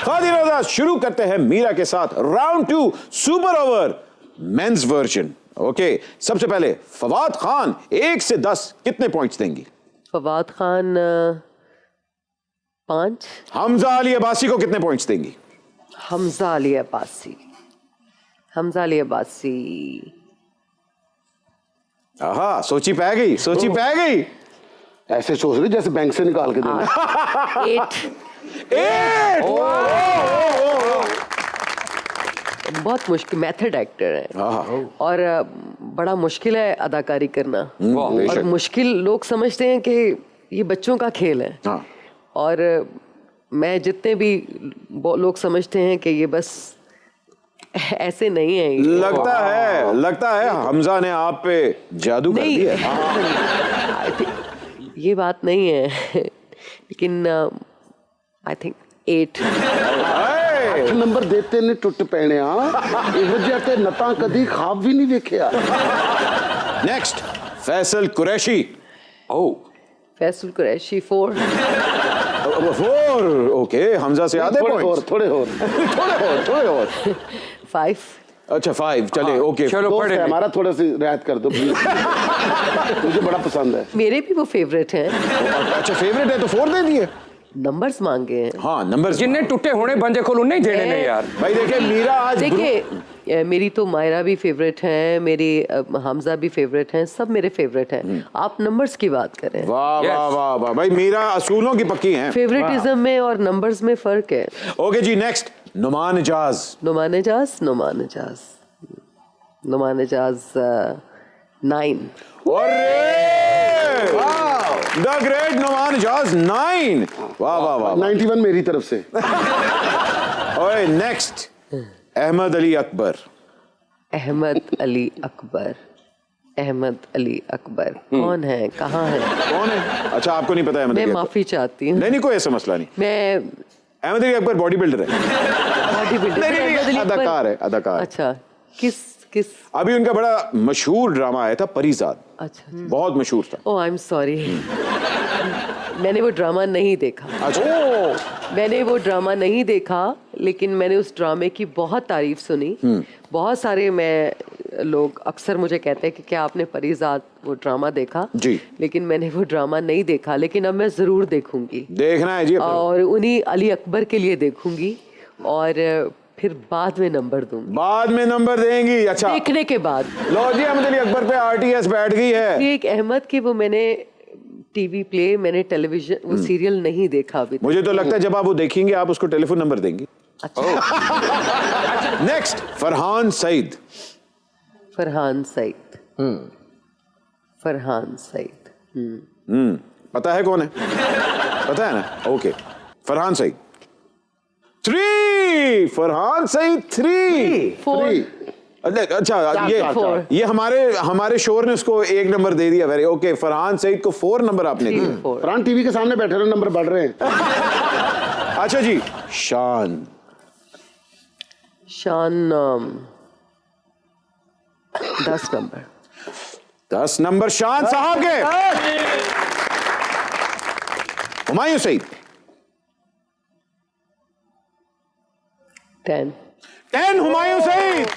खादिर आजाद, शुरू करते हैं मीरा के साथ round 2 super over men's version. Okay, सबसे पहले फवाद खान 1 से 10 कितने पॉइंट्स देंगी? फवाद खान 5। हमजा अली अब्बासी को कितने पॉइंट्स देंगी? हमजा अली अब्बासी आहा, सोची पै गई, सोची पै गई। ऐसे सोच रही जैसे बैंक से निकाल के देना। 8। बहुत मुश्किल, मेथड एक्टर है और बड़ा मुश्किल है अदाकारी करना। और मुश्किल लोग समझते हैं कि ये बच्चों का खेल है। हाँ। और मैं जितने भी लोग समझते हैं कि ये बस ऐसे नहीं है। लगता है हमजा ने आप पे जादू कर दिया। ये बात नहीं है लेकिन आई थिंक 8 नंबर देते ने टुट पैने। ਇਹੋ ਜਿਹਾ ਤੇ ਨਤਾਂ ਕਦੀ ਖਾਬ ਵੀ नहीं देखिया। नेक्स्ट फैसल कुरैशी। फैसल कुरैशी 4। 4। ओके, हमजा से आधे पॉइंट। थोड़े और 5। अच्छा 5 चले। ओके चलो पढ़े, हमारा थोड़ा सी रियायत कर दो प्लीज। मुझे बड़ा पसंद है। मेरे भी वो फेवरेट हैं। अच्छा फेवरेट है तो 4 दे दिए। नंबर्स मांगे हैं। हाँ नंबर्स जिन्ने टूटे होने बंदे को उन्हें देने ने यार। भाई देखिए मीरा आज देखिए मेरी तो मायरा भी फेवरेट हैं, मेरी हमजा भी फेवरेट हैं, सब मेरे फेवरेट हैं। आप नंबर्स की बात करें। वाह वाह वाह वाह भाई, मीरा असूलों की पक्की हैं। फेवरेटिज्म में और नंबर्स में फर्क है। ओके जी, next Nauman Ejaz. Nauman Ejaz 9। The great Nauman Ejaz 9। वाह वाह वाह। 91 मेरी तरफ से। ओए नेक्स्ट अहमद अली अकबर। अहमद अली अकबर कौन है, कहाँ है? कौन है? अच्छा आपको नहीं पता अहमद मैं अली माफी चाहती हूँ। नहीं कोई ऐसा मसला नहीं। मैं अहमद अली अकबर बॉडी बिल्डर है। नहीं, अदाकार है, अदाकार। अच्छा किस अभी उनका बड़ा मशहूर ड्रामा आया था परिजाद। अच्छा बहुत मशहूर था। ओह आई एम सॉरी, मैंने वो ड्रामा नहीं देखा। अच्छा मैंने वो ड्रामा नहीं देखा, लेकिन मैंने उस ड्रामे की बहुत तारीफ सुनी। बहुत सारे लोग अक्सर मुझे कहते हैं कि क्या आपने परिजाद वो ड्रामा देखा जी, लेकिन मैंने वो ड्रामा नहीं देखा, लेकिन अब मैं जरूर देखूंगी। देखना है जी। और उन्हीं अली अकबर के लिए देखूंगी और फिर बाद में नंबर दूंगी। बाद में नंबर देंगी? अच्छा देखने के बाद। लो जी, अहमद अली अकबर पे RTS बैठ गई है। एक अहमद की वो मैंने टीवी प्ले, मैंने टेलीविजन वो सीरियल नहीं देखा अभी। मुझे तो लगता है जब आप वो देखेंगे आप उसको टेलीफोन नंबर देंगी। अच्छा। नेक्स्ट फरहान सईद। पता है कौन है? पता है ना? ओके, फरहान सईद 3। फरहान सईद 3। 4। अच्छा ये हमारे शोर ने उसको 1 नंबर दे दिया। वेरी ओके, फरहान सईद को 4 नंबर आपने दिया। फरहान टीवी के सामने बैठे रहे, नंबर बढ़ रहे हैं। अच्छा जी, शान 10 नंबर। 10 नंबर शान साहब के। हुमायूं सईद 10। 10 हुमायूं सईद।